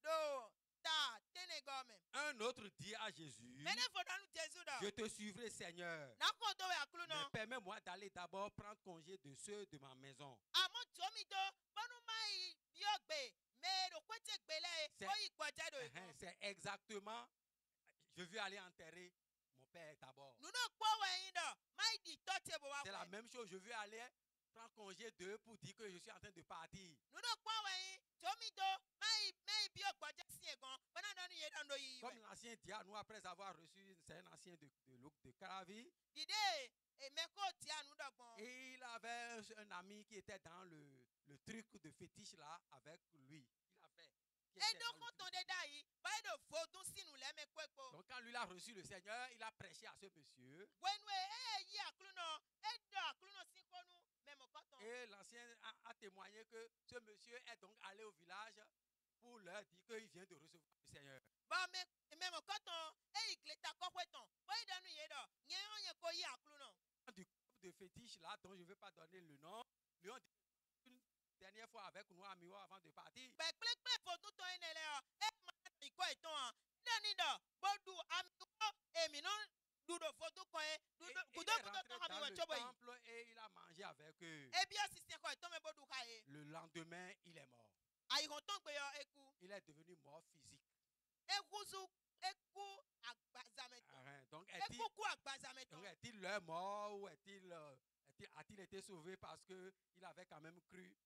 do ta tene gọọmẹ. un autre dit à Jésus, Mene fọdọnu Jesu je dọ. te suivrai Seigneur, N'akọ tó wẹ̀ àkúlù mais náà. permets-moi d'aller d'abord prendre congé de ceux de ma maison. Àmọ́ tómi tó bọ́nú máa yí bí ó gbé mẹ́rọ pété gbélé C'est- ó yí gbọ́jà do ìkan. C'est exactement, je veux aller enterrer mon père d'abord. Nínú pọ́wọ́ ẹyin dọ̀ máa di tọ́tẹ̀ bò wá C'est la pẹ́. même chose, je veux aller prendre congé d'eux pour dire que je suis en train de partir. Comme l'ancien diable, après avoir reçu, c'est un ancien de Caravi. Et il avait un ami qui était dans le truc de fétiche là avec lui. Il a fait. Donc quand lui a reçu le Seigneur, il a prêché à ce monsieur. Et l'ancien a témoigné que ce monsieur est donc allé au village pour leur dire qu'il vient de recevoir le Seigneur. Du club de fétiche là, dont je ne vais pas donner le nom, lui ont dit une dernière fois avec nous à Miwa avant de partir. Il est rentré dans le temple et il a mangé avec eux. Le lendemain, il est mort. Il est devenu mort physique. Donc, est-il leur mort ou a-t-il été sauvé parce qu'il avait quand même cru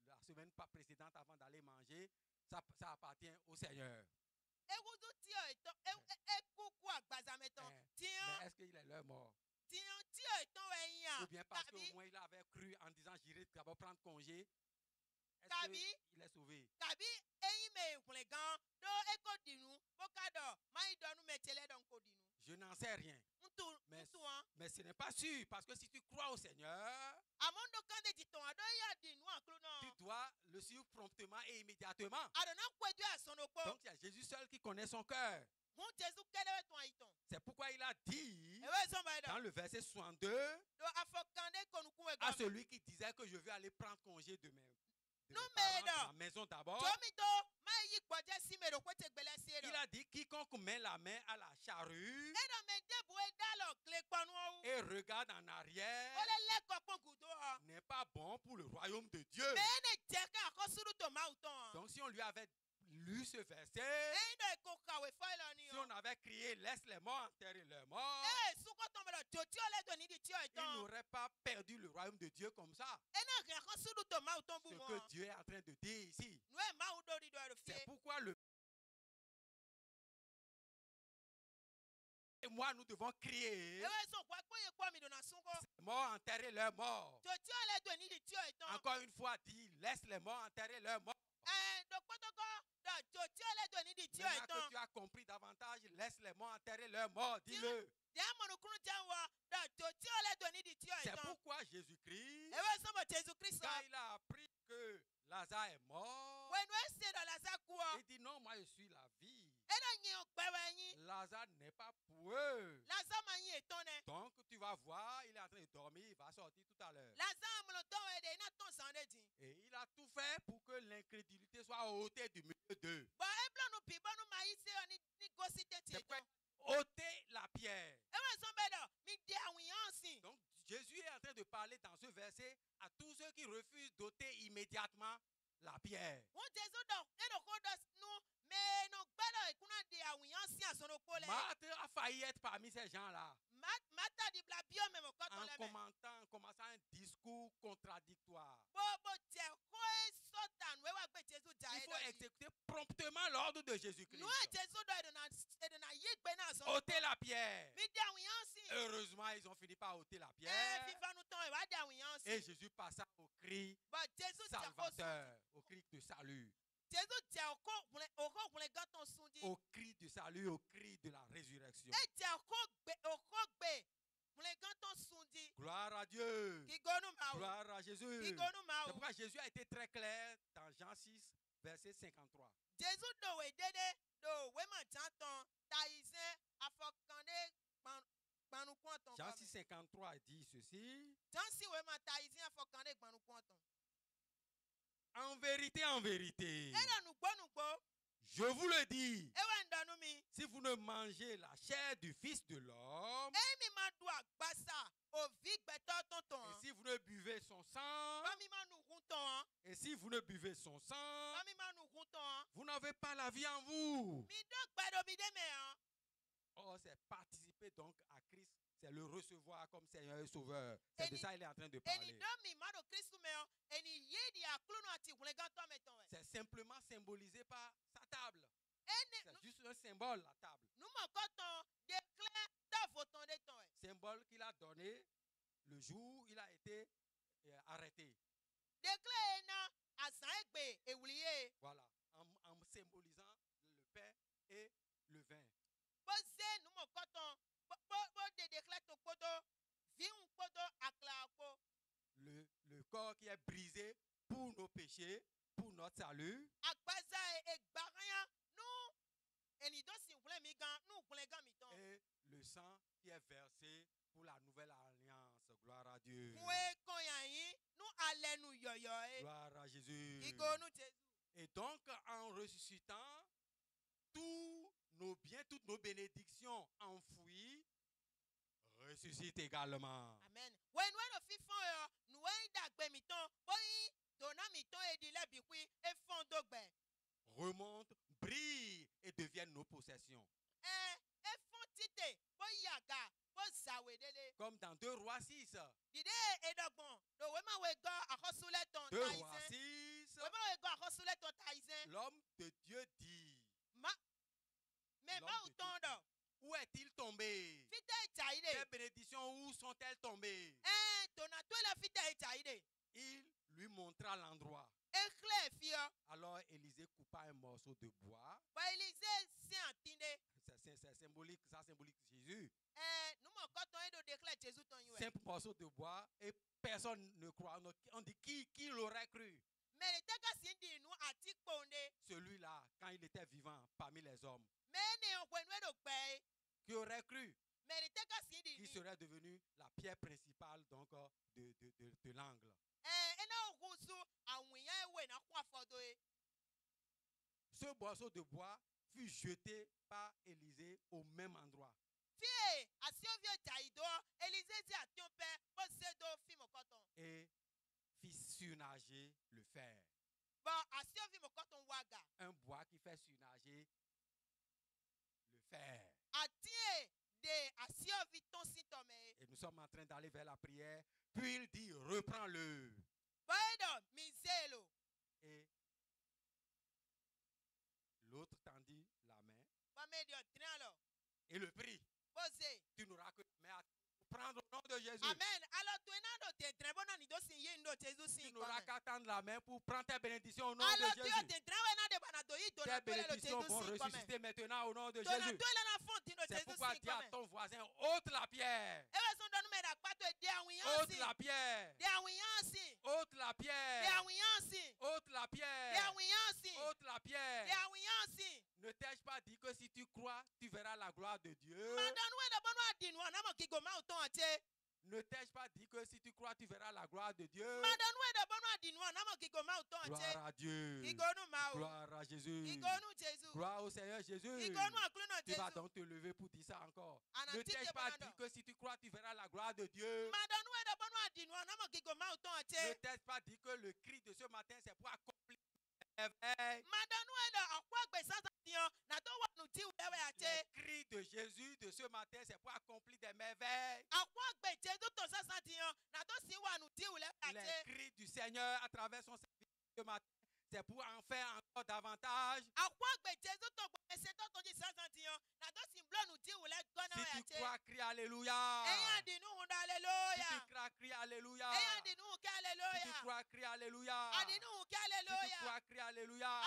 la semaine précédente avant d'aller manger? Ça appartient au Seigneur. Mais est-ce qu'il est leur mort? Ou bien parce qu'au moins il avait cru en disant j'irai d'abord prendre congé. Est-ce qu'il est sauvé? Je n'en sais rien. Mais ce n'est pas sûr. Parce que si tu crois au Seigneur, tu dois le suivre promptement et immédiatement. Donc il y a Jésus seul qui connaît son cœur. C'est pourquoi il a dit dans le verset 62 à celui qui disait que je vais aller prendre congé de ma maison d'abord. Il a dit quiconque met la main à la charrue et regarde en arrière n'est pas bon pour le royaume de Dieu. Donc si on lui avait lu ce verset, si on avait crié laisse les morts enterrer leurs morts, il n'aurait pas perdu le royaume de Dieu comme ça. Ce que Dieu est en train de dire ici. C'est pourquoi et moi, nous devons crier. Morts, enterrer leurs morts. Encore une fois, dit laisse les morts enterrer leurs morts. Maintenant que tu as compris davantage, laisse les morts enterrer leurs morts. Dis-le. C'est pourquoi Jésus-Christ, quand il a appris que Lazare est mort, il dit non, moi je suis la vie. Lazare n'est pas pour eux. Donc tu vas voir, il est en train de dormir, il va sortir tout à l'heure. Et il a tout fait pour que l'incrédulité soit ôtée du milieu d'eux. C'est pourquoi ôter la pierre. Donc Jésus est en train de parler dans ce verset à tous ceux qui refusent d'ôter immédiatement la pierre. Marthe a failli être parmi ces gens-là. En commençant un discours contradictoire. Il faut exécuter promptement l'ordre de Jésus-Christ. Ôter la pierre. Heureusement, ils ont fini par ôter la pierre. Et Jésus passa au cri salvateur, au cri de salut. Au cri du salut, au cri de la résurrection. Gloire à Dieu. Gloire à Jésus. C'est pourquoi Jésus a été très clair dans Jean 6, verset 53. Jean 6, 53 dit ceci. En vérité, je vous le dis, si vous ne mangez la chair du Fils de l'homme, et si vous ne buvez son sang, vous n'avez pas la vie en vous. Oh, c'est participer donc à Christ, C'est le recevoir comme Seigneur et Sauveur. C'est de ça qu'il est en train de parler. C'est simplement symbolisé par sa table. C'est juste un symbole, la table. Symbole qu'il a donné le jour où il a été arrêté. Voilà, en symbolisant le pain et le vin. Le corps qui est brisé pour nos péchés, pour notre salut. Et le sang qui est versé pour la nouvelle alliance. Gloire à Dieu. Gloire à Jésus. Et donc, en ressuscitant, tous nos biens, toutes nos bénédictions enfouies ressuscitent également. Amen. Remontent, brillent et deviennent nos possessions. Comme dans 2 Rois 6. 2 Rois 6. L'homme de Dieu dit. Où est-il tombé? Les bénédictions, où sont-elles tombées? Il lui montra l'endroit. Alors Élisée coupa un morceau de bois. C'est symbolique, ça symbolise Jésus. Simple morceau de bois et personne ne croit. On dit qui l'aurait cru? Celui-là, quand il était vivant parmi les hommes. Qui aurait cru? Qui serait devenu la pierre principale donc de l'angle. Ce morceau de bois fut jeté par Élisée au même endroit. Et fit surnager le fer. Un bois qui fait surnager le fer. Et nous sommes en train d'aller vers la prière. Puis il dit, reprends-le. Et l'autre tendit la main et le prit. Tu n'auras que la main pour prendre au nom de Jésus. Amen. Tu n'auras qu'à tendre la main pour prendre tes bénédictions au nom de Jésus. Tes bénédictions vont ressusciter maintenant au nom de Jésus. C'est pourquoi dis à ton voisin, ôte la pierre. Ôte la pierre. Ôte la pierre. Ôte la pierre. Ôte la pierre. Ne t'ai-je pas dit que si tu crois, tu verras la gloire de Dieu? Ne t'ai-je pas dit que si tu crois, tu verras la gloire de Dieu? Gloire à Dieu. Gloire à Jésus. Gloire au Seigneur Jésus. Tu vas donc te lever pour dire ça encore. Ne t'ai-je pas dit que si tu crois, tu verras la gloire de Dieu? Ne t'ai-je pas dit que le cri de ce matin, c'est pour accomplir l'éveil? Le cri de Jésus de ce matin, c'est pour accomplir des merveilles. Les cris du Seigneur à travers son service ce matin, c'est pour en faire encore davantage. Si tu crois, crie Alléluia. Si tu crois, crie Alléluia. Si tu crois, crie Alléluia. Si tu crois, crie Alléluia.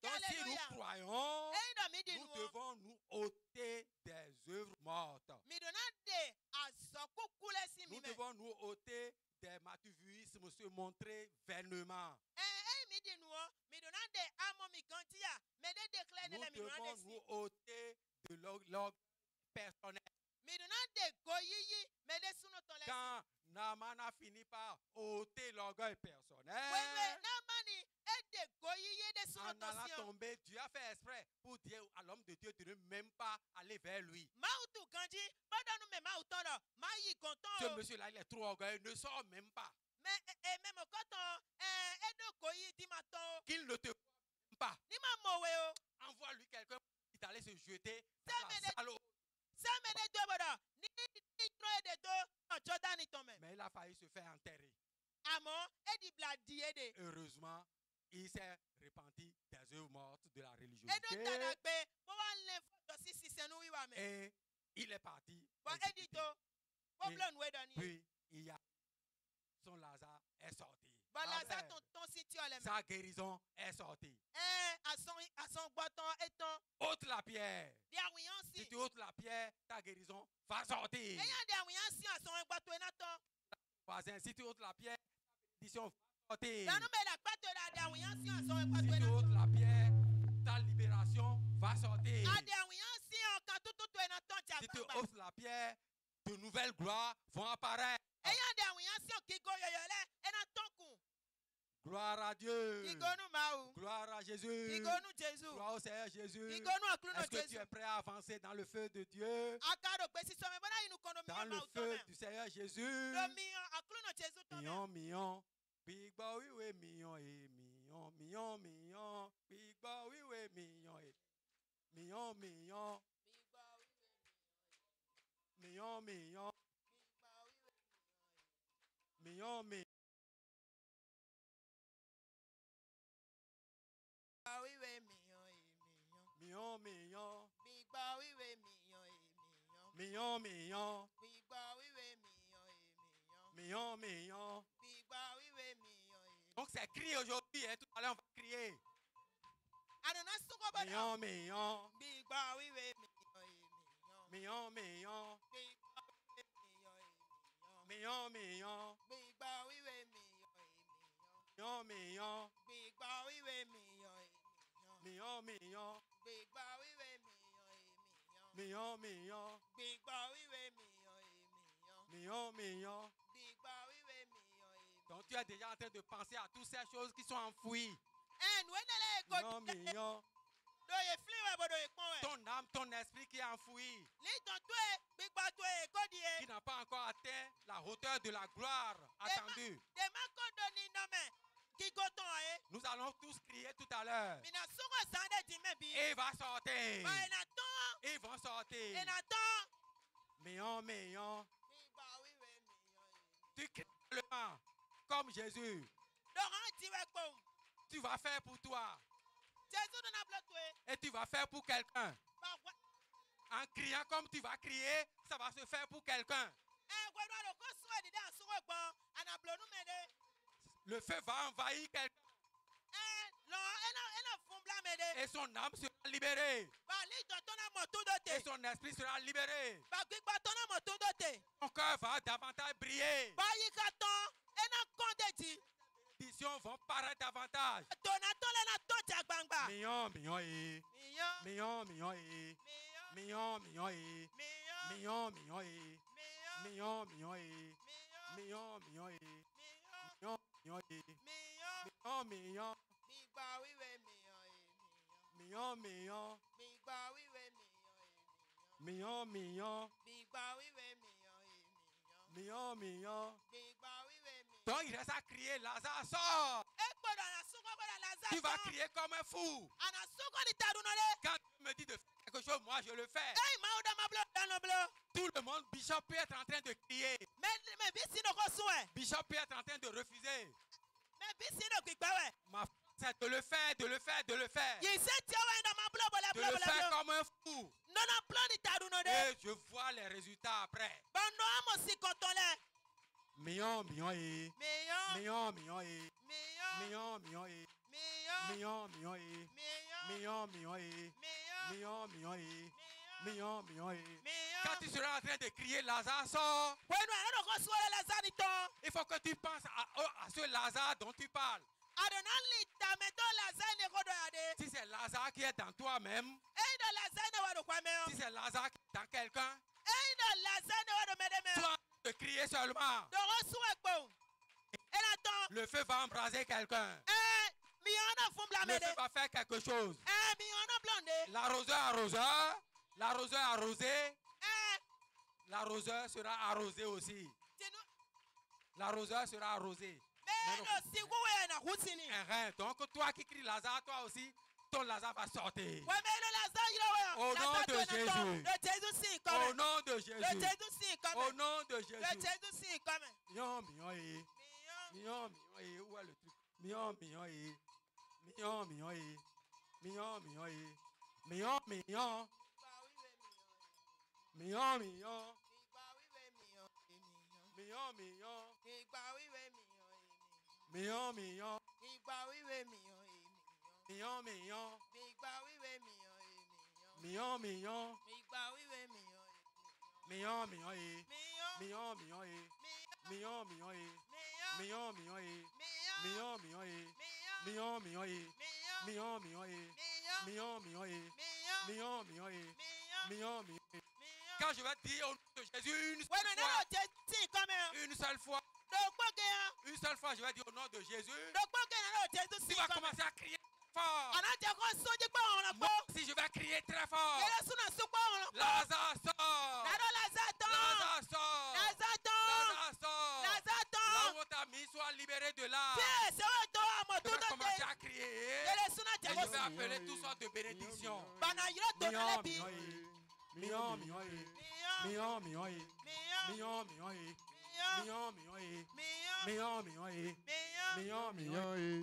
Donc si nous croyons, nous devons nous ôter des œuvres mortes. Nous devons nous ôter des matuvuismes, se montrer vainement. Nous devons nous ôter de l'orgueil personnel. Quand Naaman a fini par ôter l'orgueil personnel, en allant tomber, Dieu a fait exprès pour dire à l'homme de Dieu de ne même pas aller vers lui. Ce monsieur-là, il est trop orgueilleux, ne sort même pas. Qu'il ne te voit même pas. Envoie-lui quelqu'un qui t'allait se jeter dans la salle. Mais il a failli se faire enterrer. Heureusement, il s'est repenti des œuvres mortes de la religiosité. Et il est parti. Puis, il y a son Lazare est sorti. Sa guérison est sortie. Ôte la pierre. Si tu ôtes la pierre, ta guérison va sortir. Voisin, si tu ôtes la pierre, ta bénédiction va sortir. Si tu ôtes la pierre, ta libération va sortir. Si tu ôtes la pierre, de nouvelles gloires vont apparaître. Gloire à Dieu. Gloire à Jésus. Gloire au Seigneur Jésus. Est-ce que tu es prêt à avancer dans le feu de Dieu? Dans le feu du Seigneur Jésus. Million, million. Big boy, oui, oui, million et million, million, million. Big boy, oui, oui, million et million, million. Million, million. Million, million. Million, million. Million, million. Million, million. Donc c'est crier aujourd'hui, hein, tout à l'heure on va crier. Million, million. Million, million. Million, million. Million, million. Million, million. Million, million. Million, million. Donc tu es déjà en train de penser à toutes ces choses qui sont enfouies. Million, million. Ton âme, ton esprit qui est enfoui, qui n'a pas encore atteint la hauteur de la gloire attendue. Nous allons tous crier tout à l'heure. Et il va sortir. Ils vont sortir. Million, million. Tu cries le vent comme Jésus. Tu vas faire pour toi. Et tu vas faire pour quelqu'un. En criant comme tu vas crier, ça va se faire pour quelqu'un. Le feu va envahir quelqu'un. Et son âme sera libérée. Et son esprit sera libéré. Son cœur va davantage briller. Les visions vont paraître davantage. Million, million et million, million et million, million et million, million et million, million et million, million et million, million et million, million. Million, million. Million, million. Million, million. Donc il reste à crier, Lazare sort. Tu vas crier comme un fou. Quand tu me dis de faire quelque chose, moi je le fais. Tout le monde, Bishop peut être en train de crier. Bishop peut être en train de refuser. Ma c'est de le faire, de le faire, de le faire. De le faire comme un fou. Et je vois les résultats après. Million, million et million, million et million, million et million, million et million, million et million, million et million, million et. Quand tu seras en train de crier Lazare sort, il faut que tu penses à ce Lazare dont tu parles. Si c'est Lazare qui est dans toi-même, si c'est Lazare qui est dans quelqu'un, toi, de crier seulement. Le feu va embraser quelqu'un. Le feu va faire quelque chose. L'arroseur arroseur. L'arroseur arrosé. L'arroseur sera arrosé aussi. L'arroseur sera arrosé. Donc toi qui cries Lazare, toi aussi, ton Lazare va sortir. Wọ́n mẹ́rin Lazare yìí lọ́wọ́. Au nom de Jésus. Le Jésus sì ń kọ́ Au mẹ́. nom de Le Jésus. Jésus sì ń kọ́ Au mẹ́. nom de Le Jésus. Jésus sì ń kọ́ mẹ́. Mignon, mignon, eh. Mignon. Mignon, mignon, eh. Où est le truc? Mignon, mignon, eh. Mignon, mignon, eh. Mignon, mignon, eh. Mignon, mignon. Mignon, mignon. Mignon, mignon. Ìgbà wíwé mìíràn èmi. Mignon, mignon. Ìgbà wíwé mìíràn èmi. Mignon, mignon. Ìgbà wíwé mìíràn èmi. Mignon, mignon. Ìgbà wíwé mìíràn èmi. Mignon, mignon, eh. Mignon. Mignon, mignon, eh. Mignon. Mignon, mignon, eh. Mignon. Mignon, mignon, eh. Mignon. Mignon, mignon, eh. Mignon. Mignon, mignon, eh. Mignon. Mignon, mignon, eh. Mignon. Mignon, mignon, eh. Mignon. Mignon, mignon, eh. Mignon. Mignon, mignon, eh. Mignon. Quand je vais dire au nom de Jésus une Wẹ́nu seule nínú fois, ọ̀jẹ̀ tí nǹkan mẹ́rin. une seule fois, Dògbòkè hàn. une seule fois, je vais dire au nom de Jésus, Dògbòkè nínú ọ̀jẹ̀ tó sì tu vas nǹkan mẹ́rin. commencer à crier fort. Àná jẹ́ kó sójú pé òun lọ Moi gbó. aussi, je vais crier très fort. Yẹ́rẹ́ súnà sún pé òun lọ gbó. Lazare sort. Nàdó Lazare tán. Lazare sort. Lazare tán. Lazare sort. Lazare tán. Là où ta mis soit libéré de là. Tí èsì ó tó àmọ̀ Je tó vais tó commencer dé. à crier. Yẹ́rẹ́ súnà Et jẹ́ je kó vais sí. appeler toutes sortes de bénédictions. Bànà yìí tó Mignon, nálẹ̀ bí. mignon, eh. Mignon, mignon, eh. Mignon. Mignon, mignon, eh. Mignon. Mignon, mignon, eh. Mignon. Mignon, mignon, eh. Mignon. Mignon, mignon, eh. Mignon. Mignon, mignon, eh.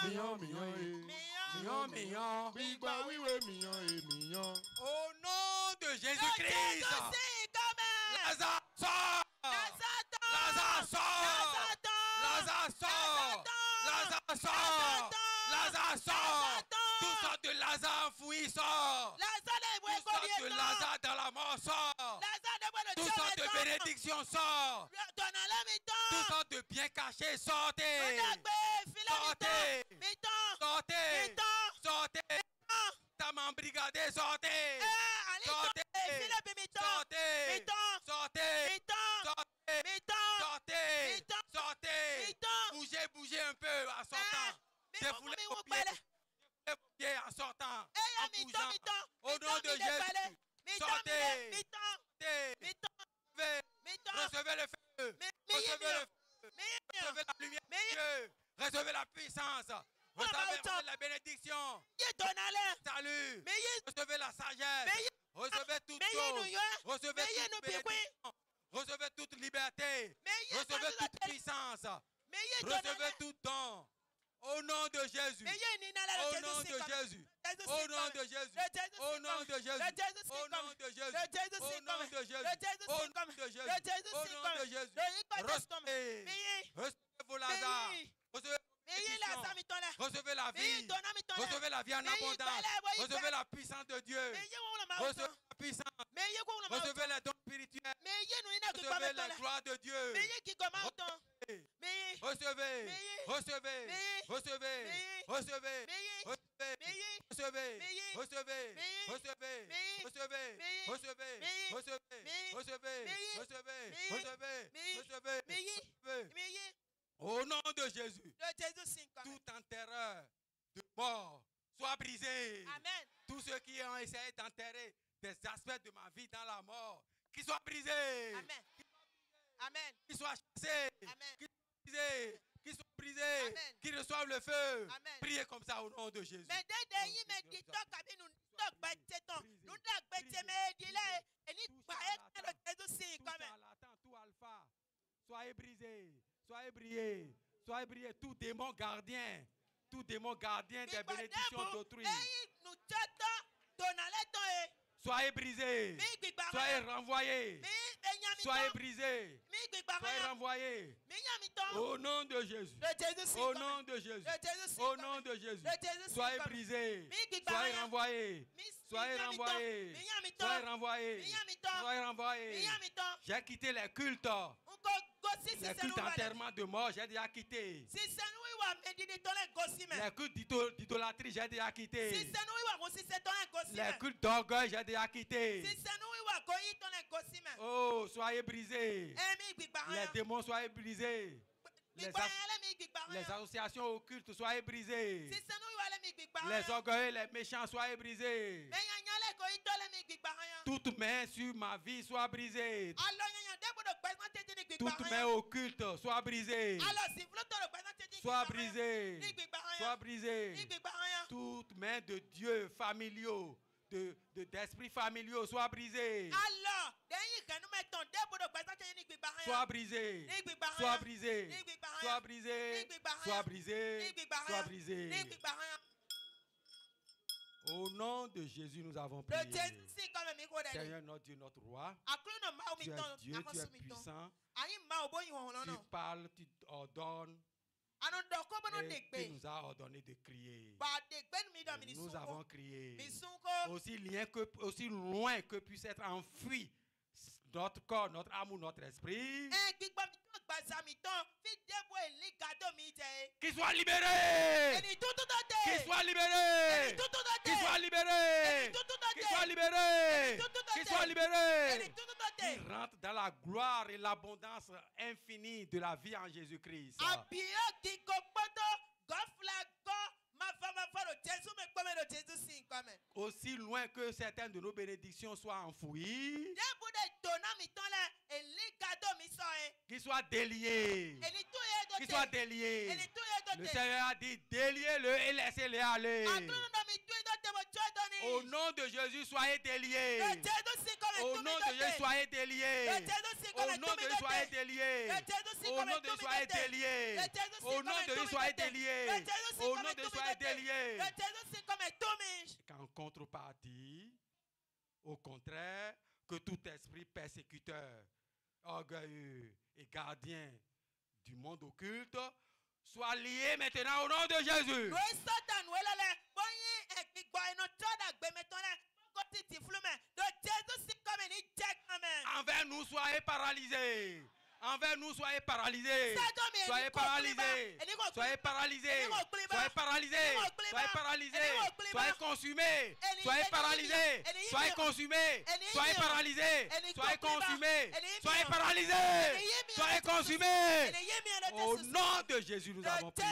Mignon. Mignon, mignon, eh. Mignon. Mignon, mignon. Gbígbà wíwé mignon et mignon. Au nom de Le Jésus-Christ. Jésus sì nǹkan mẹ́rin. Lazare sort. Lazare tán. Lazare sort. Lazare tán. Lazare sort. Lazare sort. Lazare sort. Tout sortes de Lazare enfoui sort. Lazare ìwé Tout kò ní sortes de ẹ̀tọ́. Lazare dans la mort sort. Lazare dẹ́gbẹ́ lè Tout tí ó sortes de ẹ̀tọ́. bénédictions sort. Dọ̀nà lẹ́mi tán. Tout sortes de biens cachés sortez. Lọ́dàgbé ìfilẹ̀ mi Sortez. tán. Mi tán. Sortez. Mi tán. Sortez. Tán. Ta main brigadée sortez. Àní tán. Sortez. Ìfilẹ̀ bí mi tán. Mi Sortez. tán. Sortez. Mi tán. Sortez. Mi tán. Sortez. Mi tán. Sortez. Mi tán. Bougez, bougez un peu en sortant. Mi Défoulez mi vos wú pieds. pẹ́lẹ́. Défoulez vos pieds en sortant. Ẹyẹ En mi tán bougeant. mi tán. Au nom de Jésus. Mi tán mi Sortez. lé. Mi tán. Sortez. Mi tán. Recevez. Mi tán. Recevez le feu. Mi yé mi Recevez le yàn. feu. Mi yé mi yàn. Recevez la lumière Mais- de Dieu. Recevez la puissance. Recevez la bénédiction. Yé dọ̀nà lẹ̀. Salut. Mi yé. Recevez la sagesse. Mi yé. Recevez toute Mi yé nu chose. yọ. Recevez Mi yé nu toute bí pín. bénédiction. Recevez toute liberté. Mi yé Recevez sọ́dún toute lọ́tẹ̀. puissance. Mi yé dọ̀nà Recevez lẹ̀. tout don. Au nom de Jésus. Mi yé ní nálẹ̀ Au lè nom Jésù sí de kan. Jésus. Jésù sí Au nom kan. de Jésus. Le Jésù Au sí nom kan. de Jésus. Le Jésù sí Au kan. nom de Jésus. Le Jésù Au sí nom kan. de Jésus. Le Jésù Au sí nom kan. de Jésus. Le Jésù Au sí nom kan. de Jésus. Le yí kan Jésù kan. Recevez. Mi yé. Recevez vos Lazare. Mi- Recevez Mi yé Lazare mi tán lẹ̀. Recevez la Mi yé vie. dọ̀nà mi tán lẹ̀. Recevez la vie en Mi yé abondance. ìgbàlẹ̀ wọ Recevez ìgbẹ́. la puissance de Dieu. Mi yé wọn máa Recevez tán. la puissance. Mi yé kó wọn máa tán. Recevez les dons spirituels. Mi yé nu iná kíkọ́ mi Recevez tán la lẹ̀. gloire de Dieu. Mi yé kíkọ́ máa tán. Mi yé. Recevez. Mais- Recevez. Mais- Recevez. Mais- Recevez. Mais- Recevez. Mi yé. Recevez. Mais- Recevez. Mais- Recevez. Mais- Recevez. Mais- Recevez. Mais- Recevez. Mais- Recevez. Mais- Recevez. Mais- Recevez. Mais- Recevez. Mi yé. Recevez. Mi yé. Au nom de Jésus, Le Jésù sí kan. tout en terreur de mort soit brisé. Amen. Tous ceux qui ont essayé d'enterrer des aspects de ma vie dans la mort, qu'ils soient brisés. Amen. Amen. Qu'ils soient chassés. Amen. Qu'ils soient brisés. Qu'ils soient brisés. Amen. Qu'ils reçoivent le feu. Amen. Priez comme ça au nom de Jésus. Mɛ dede yi mɛ di tɔ kabi nu tɔ gbɛtɛ tɔn nu da gbɛtɛ mɛ di lɛ eni gba ye kan le Jésù sí Tout kan mɛ. charlatan, tout alpha, soyez brisés. Soyez brillés. Soyez brillés. Tout démon gardien. Tout démon gardien des bénédictions d'autrui. eyi nu tɛ tɔ donna lɛ tɔn ye. Soyez brisés. Mi gbigba Soyez hàn. renvoyés. Mi enyami Soyez tɔn. brisés. Mi gbigba Soyez hàn. renvoyés. Mi nyami tɔn. Au nom de Jésus. Le Jésù sí Au kan nom mɛ. de Jésus. Le Jésù sí Au kan nom mɛ. de Jésus. Le Jésù sí Soyez kan mɛ. brisés. Mi gbigba Soyez hàn. renvoyés. Mi Soyez nyami tɔn. renvoyés. Mi nyami Soyez tɔn. renvoyés. Mi nyami tɔn. Soyez Mi renvoyés. nyami tɔn. J'ai quitté les cultes. Nko gosi Les sisɛnu cultes wa lɛ. d'enterrement de mort, j'ai déjà quitté. Sisɛnu wa mɛ didi tɔn lɛ gosi mɛ. Les cultes d'idolâtrie, j'ai déjà quitté. Sisɛnu wa ko sisɛ tɔn lɛ gosi Les mɛ. cultes d'orgueil, j'ai déjà quitté. Sisɛnu wa ko yi tɔn lɛ gosi mɛ. Oh, soyez brisés. Ɛmi gbigba Les hàn. démons, soyez brisés. Gbigba hàn lɛ mi gbigba Les hàn. associations occultes, soyez brisés. Sisɛnu wa lɛ mi gbigba Les hàn. orgueils, les méchants, soyez brisés. Mɛ nyanya lɛ ko yi tɔ lɛ mi gbigba hàn. Toute main sur ma vie soit brisée. Alɔ nyanya de gbɔdɔ gbɛsɛn tete ni gbigba Toute main hàn. occulte soit brisée. Alɔ sifilo tɔ lɔ gbɛsɛn tete ni Soit gbigba hàn. brisée. Ni gbigba hàn. Soit Ni brisée. gbigba hàn. Toutes mains de Dieu familiaux, d'esprits familiaux soient brisées. Sois brisé, sois brisé, sois brisé, sois brisé, sois brisé. Au nom de Jésus, nous avons prié. Seigneur, notre Dieu, notre roi, tu es Dieu, tu es puissant. Tu parles, tu ordonnes. Et tu nous as ordonné de crier. Et nous avons crié. Aussi loin que puisse être enfui notre corps, notre âme ou notre esprit. Qu'il soit libéré. Qu'il soit libéré. Qu'il soit libéré. Qu'il soit libéré. Qu'il soit libéré. Qu'il rentre dans la gloire et l'abondance infinie de la vie en Jésus-Christ. Aussi loin que certaines de nos bénédictions soient enfouies, qu'ils soient déliés. Qu'ils soient déliés. Le Seigneur a dit déliez-le et laissez-le aller. Au nom de Jésus, soyez déliés. Au nom de Jésus, soyez déliés. Au nom de Jésus, soyez déliés. Au nom de Jésus, soyez déliés. Au nom de Jésus, soyez déliés. Au nom de Jésus, soyez déliés. En contrepartie, au contraire, que tout esprit persécuteur, orgueilleux et gardien du monde occulte soit lié maintenant au nom de Jésus. Envers nous, soyez paralysés. Envers nous, soyez paralysés. Soyez paralysés. Soyez paralysés. Soyez paralysés. Soyez paralysés. Soyez consumés. Soyez paralysés. Soyez consumés. Soyez paralysés. Soyez consumés. Soyez paralysés. Soyez consumés. Au nom de Jésus, nous avons prié.